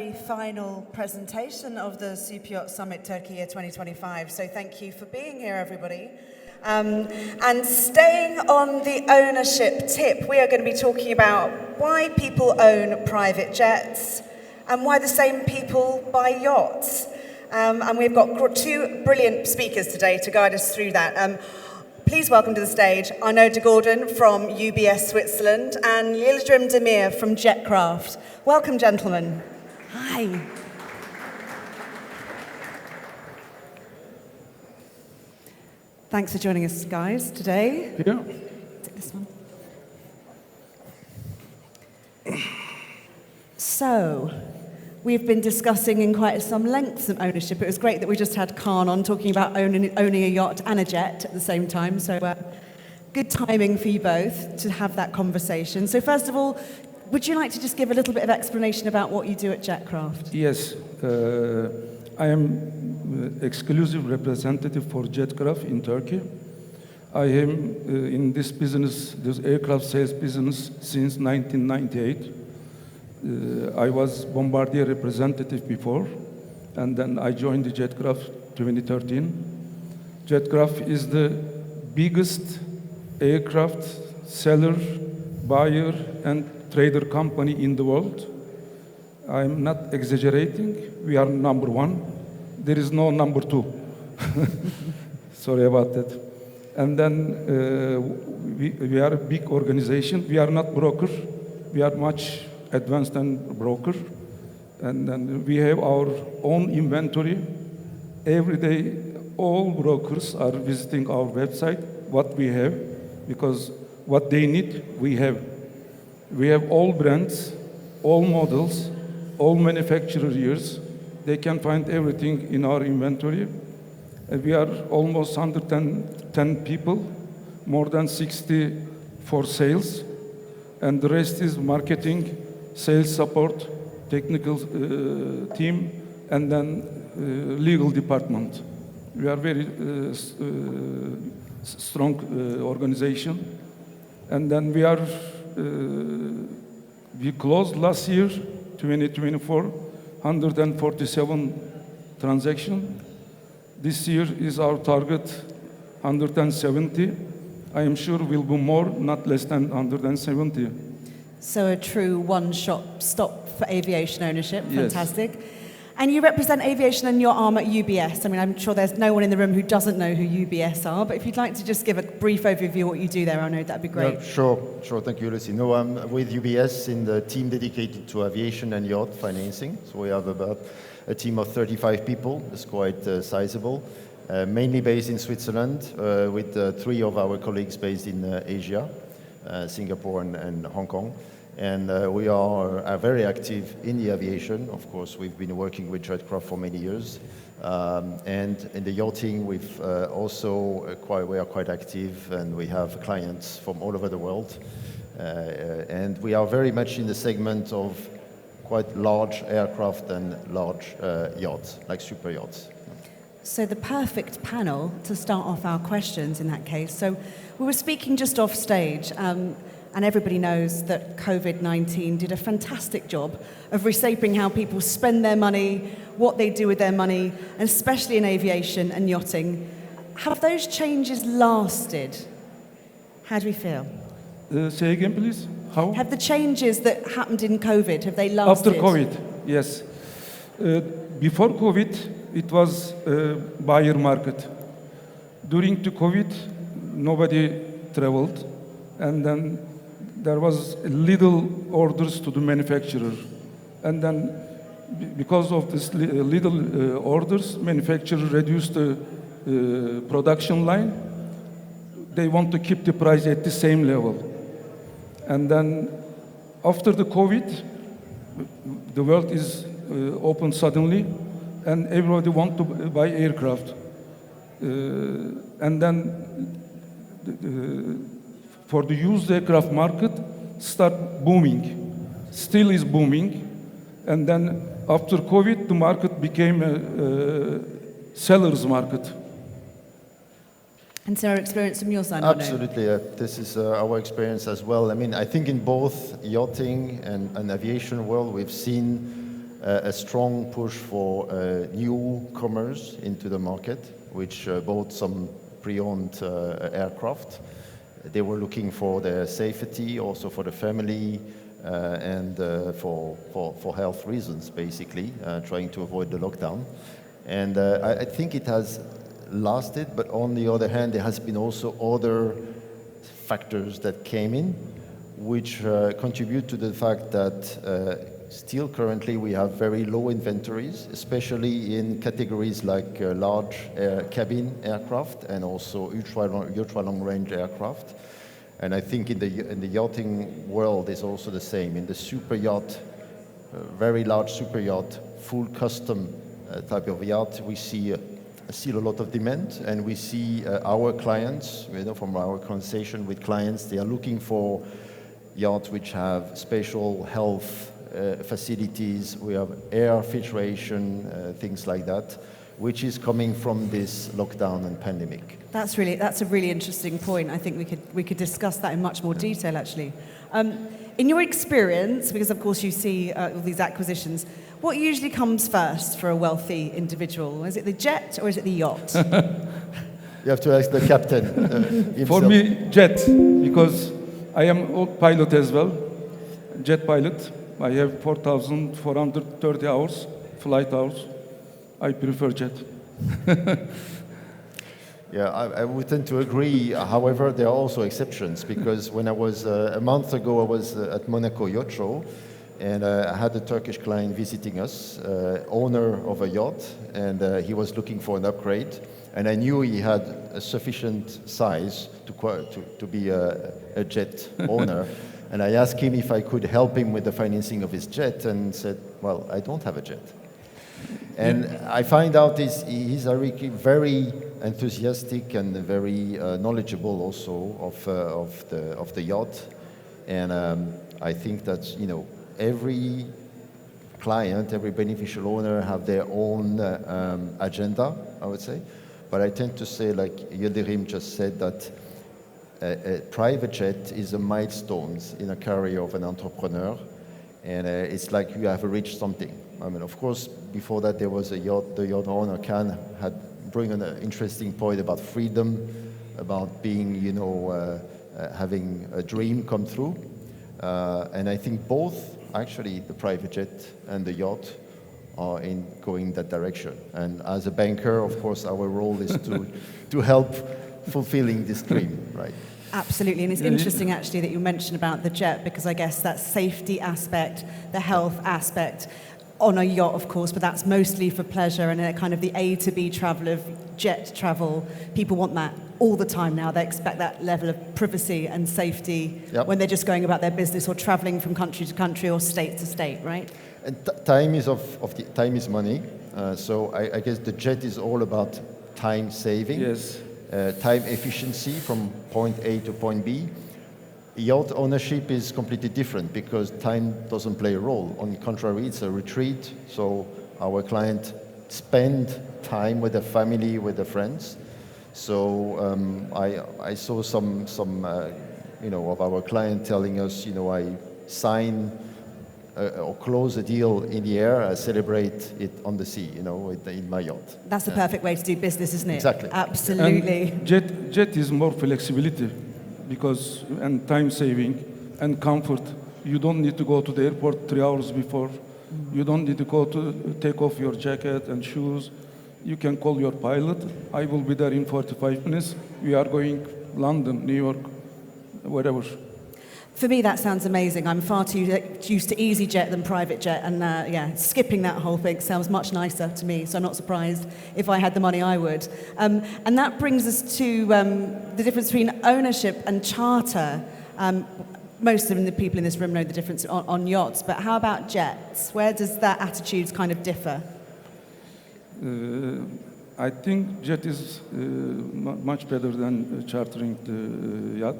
Final presentation of the Superyacht Summit Türkiye 2025. So thank you for being here, everybody. And staying on the ownership tip, we are going to be talking about why people own private jets and why the same people buy yachts. And we've got two brilliant speakers today to guide us through that. Please welcome to the stage Arnaud from UBS Switzerland and Yıldırım Demir from Jetcraft. Welcome, gentlemen. Hi. Thanks for joining us, guys, today. Yeah. Take this one. So, we've been discussing in quite some length some ownership. It was great that we just had Khan on talking about owning a yacht and a jet at the same time. So, good timing for you both to have that conversation. So, first of all, would you like to just give a little bit of explanation about what you do at Jetcraft? Yes, I am exclusive representative for Jetcraft in Turkey. I am in this business, this aircraft sales business, since 1998. I was Bombardier representative before, and then I joined the Jetcraft 2013. Jetcraft is the biggest aircraft seller, buyer, and trader company in the world. I'm not exaggerating. We are number one. There is no number two. Sorry about that. And then we are a big organization. We are not broker. We are much advanced than broker. And then we have our own inventory. Every day, all brokers are visiting our website, what we have, because what they need, we have. We have all brands, all models, all manufacturer years. They can find everything in our inventory. We are almost 110 people, more than 60 for sales, and the rest is marketing, sales support, technical team, and then legal department. We are very strong organization, and then we closed last year, 2024, 147 transactions. This year is our target, 170. I am sure will be more, not less than 170. So a true one-stop for aviation ownership, Yes. fantastic. And you represent aviation and your arm at UBS. I mean, I'm sure there's no one in the room who doesn't know who UBS are, but if you'd like to just give a brief overview of what you do there, Arnaud, that'd be great. Yeah, sure. Thank you, Lucie. No, I'm with UBS in the team dedicated to aviation and yacht financing. So we have about a team of 35 people. It's quite sizable, mainly based in Switzerland, with three of our colleagues based in Asia, Singapore and Hong Kong. And we are very active in the aviation. Of course, we've been working with Jetcraft for many years. And in the yachting, we are quite active, and we have clients from all over the world. And we are very much in the segment of quite large aircraft and large yachts, like super yachts. So the perfect panel to start off our questions in that case. So we were speaking just off stage, and everybody knows that COVID-19 did a fantastic job of reshaping how people spend their money, what they do with their money, and especially in aviation and yachting. Have those changes lasted? How do we feel? Say again, please. How? Have the changes that happened in COVID, have they lasted? After COVID, yes. Before COVID, it was a buyer market. During the COVID, nobody traveled, and then there was little orders to the manufacturer. And then because of this little orders, manufacturer reduced the production line. They want to keep the price at the same level. And then after the COVID, the world is open suddenly, and everybody want to buy aircraft. And then for the used aircraft market, start booming, still is booming. And then after COVID, the market became a seller's market. And so our experience from your side, Arnaud? Absolutely, this is our experience as well. I mean, I think in both yachting and aviation world, we've seen a strong push for newcomers into the market, which bought some pre-owned aircraft. They were looking for their safety, also for the family, and for health reasons, basically, trying to avoid the lockdown. And I think it has lasted, but on the other hand, there has been also other factors that came in, which contribute to the fact that still currently we have very low inventories, especially in categories like large cabin aircraft and also ultra long range aircraft. And I think in the yachting world is also the same. In the super yacht, very large super yacht, full custom type of yacht, we see still a lot of demand, and we see our clients, from our conversation with clients, they are looking for yachts which have special health facilities. We have air filtration, things like that, which is coming from this lockdown and pandemic. That's a really interesting point. I think we could discuss that in much more detail, actually. In your experience, because of course you see all these acquisitions, what usually comes first for a wealthy individual? Is it the jet or is it the yacht? You have to ask the captain himself. For me, jet, because I am a pilot as well, jet pilot. I have 4,430 hours, flight hours. I prefer jet. Yeah, I would tend to agree. However, there are also exceptions, because when I was, a month ago, I was at Monaco Yacht Show, and I had a Turkish client visiting us, owner of a yacht, and he was looking for an upgrade, and I knew he had a sufficient size to be a jet owner. And I asked him if I could help him with the financing of his jet, and said, well, I don't have a jet. And I find out he's very enthusiastic and very knowledgeable also of the yacht. And I think that, every client, every beneficial owner have their own agenda, I would say. But I tend to say, like Yıldırım just said, that a private jet is a milestone in a career of an entrepreneur, and it's like you have reached something. I mean, of course, before that there was a yacht. The yacht owner had bring an interesting point about freedom, about being, having a dream come true, and I think both, actually, the private jet and the yacht, are going that direction. And as a banker, of course, our role is to help fulfilling this dream, right? Absolutely, and it's interesting actually that you mentioned about the jet, because I guess that safety aspect, the health aspect, on a yacht, of course, but that's mostly for pleasure and a kind of the A to B travel of jet travel. People want that all the time now. They expect that level of privacy and safety when they're just going about their business or traveling from country to country or state to state, right? And time is time is money. So I guess the jet is all about time saving. Yes. Time efficiency from point A to point B. Yacht ownership is completely different, because time doesn't play a role. On the contrary, it's a retreat. So our client spend time with the family, with the friends. So I saw some of our client telling us, I sign or close a deal in the air, I celebrate it on the sea, in my yacht. That's the perfect way to do business, isn't it? Exactly. Absolutely. And jet is more flexibility, and time saving and comfort. You don't need to go to the airport 3 hours before. You don't need to go to take off your jacket and shoes. You can call your pilot. I will be there in 45 minutes. We are going London, New York, wherever. For me, that sounds amazing. I'm far too used to EasyJet than private jet, and skipping that whole thing sounds much nicer to me, so I'm not surprised. If I had the money, I would. And that brings us to the difference between ownership and charter. Most of the people in this room know the difference on yachts, but how about jets? Where does that attitude kind of differ? I think jet is much better than chartering the yacht,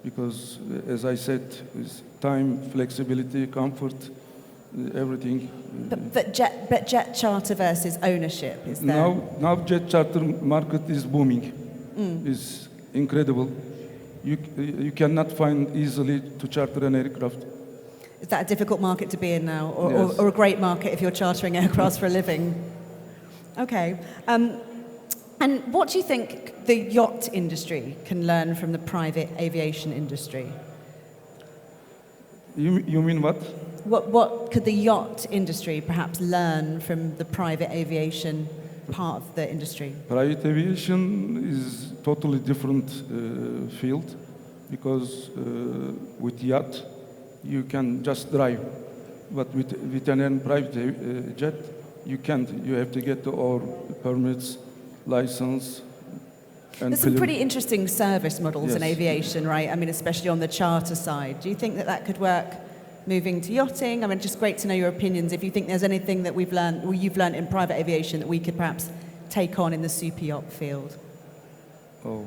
because, as I said, it's time, flexibility, comfort, everything. But jet charter versus ownership, is there? Now jet charter market is booming. It's incredible. You cannot find easily to charter an aircraft. Is that a difficult market to be in now, or, Yes. or a great market if you're chartering aircraft for a living? Okay. And what do you think the yacht industry can learn from the private aviation industry? You mean what? What could the yacht industry perhaps learn from the private aviation part of the industry? Private aviation is totally different field because with yacht you can just drive, but with an private jet you can't. You have to get all permits, license. And There's some pretty interesting service models in Yes. aviation, right? I mean, especially on the charter side. Do you think that that could work moving to yachting? I mean, just great to know your opinions. If you think there's anything that we've learned, or you've learned in private aviation that we could perhaps take on in the super yacht field. Oh,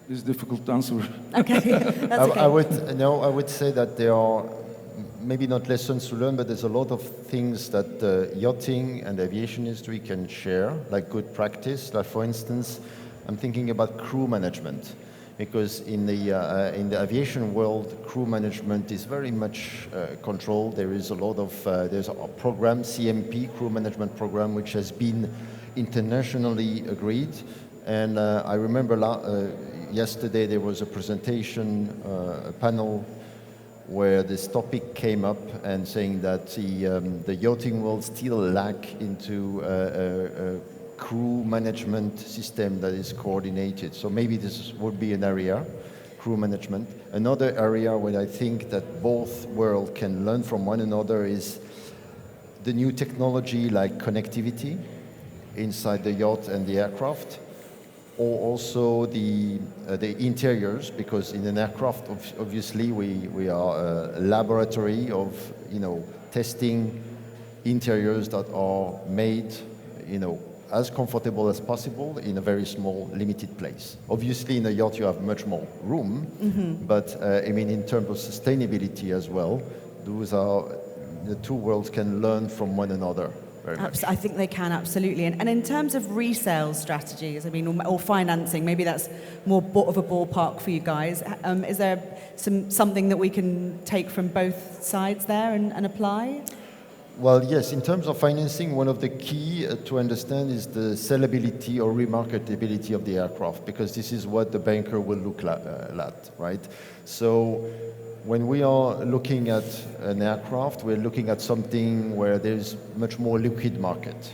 it's difficult to answer. Okay, that's okay. I would say that there are maybe not lessons to learn, but there's a lot of things that the yachting and aviation industry can share, like good practice. Like for instance, I'm thinking about crew management, because in the aviation world, crew management is very much controlled. There is a lot of there's a program, CMP, crew management program, which has been internationally agreed. And I remember yesterday there was a presentation, a panel where this topic came up and saying that the yachting world still lack into a crew management system that is coordinated. So maybe this would be an area, crew management. Another area where I think that both worlds can learn from one another is the new technology like connectivity inside the yacht and the aircraft, or also the interiors, because in an aircraft, obviously, we are a laboratory of, testing interiors that are made, as comfortable as possible in a very small, limited place. Obviously, in a yacht, you have much more room, but in terms of sustainability as well, those are the two worlds can learn from one another. I think they can, absolutely. And in terms of resale strategies, or financing, maybe that's more of a ballpark for you guys. Is there something that we can take from both sides there and apply? Well, yes. In terms of financing, one of the key to understand is the sellability or remarketability of the aircraft, because this is what the banker will look at, right? So when we are looking at an aircraft, we're looking at something where there's much more liquid market.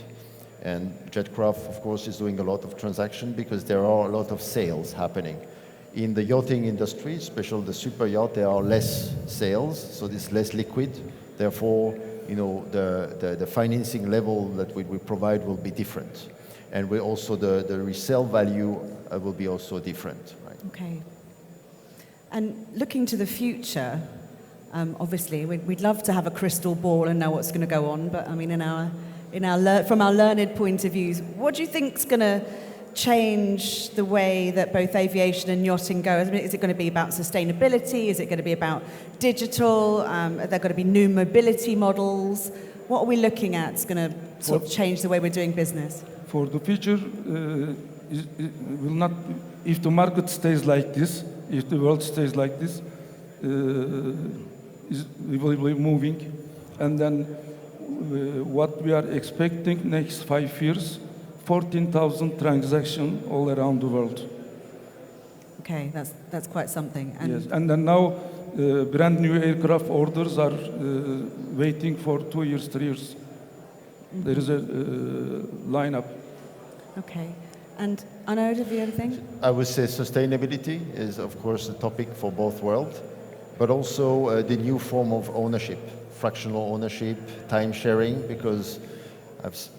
And Jetcraft, of course, is doing a lot of transaction because there are a lot of sales happening. In the yachting industry, especially the super yacht, there are less sales, so it's less liquid. Therefore, the financing level that we provide will be different. And we also, the resale value will be also different. Right? Okay. And looking to the future, obviously, we'd love to have a crystal ball and know what's going to go on. But from our learned point of view, what do you think's going to change the way that both aviation and yachting go? Is it going to be about sustainability? Is it going to be about digital? Are there going to be new mobility models? What are we looking at that's going to sort of change the way we're doing business? For the future, it will not. If the market stays like this, if the world stays like this, we will be moving. And then what we are expecting next 5 years, 14,000 transactions all around the world. Okay, that's quite something. And yes, and then now brand new aircraft orders are waiting for 2 years, 3 years. There is a lineup. Okay. And Arnaud, have you anything? I would say sustainability is, of course, a topic for both worlds, but also the new form of ownership, fractional ownership, time sharing, because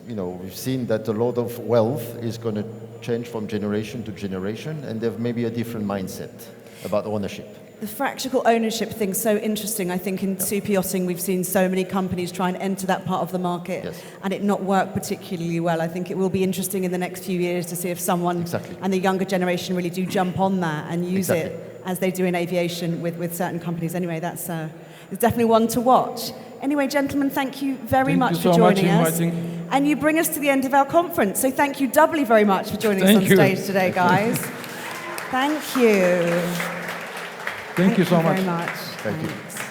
we've seen that a lot of wealth is going to change from generation to generation, and there may be a different mindset about ownership. The fractional ownership thing's so interesting. I think in super yachting we've seen so many companies try and enter that part of the market, yes, and it not work particularly well. I think it will be interesting in the next few years to see if someone and the younger generation really do jump on that and use it as they do in aviation with certain companies. Anyway, it's definitely one to watch. Anyway, gentlemen, thank you very much for joining us. And you bring us to the end of our conference. So thank you doubly very much for joining us on stage today, guys. Thank you. Thank you so much. Very much. Thank you. Thanks.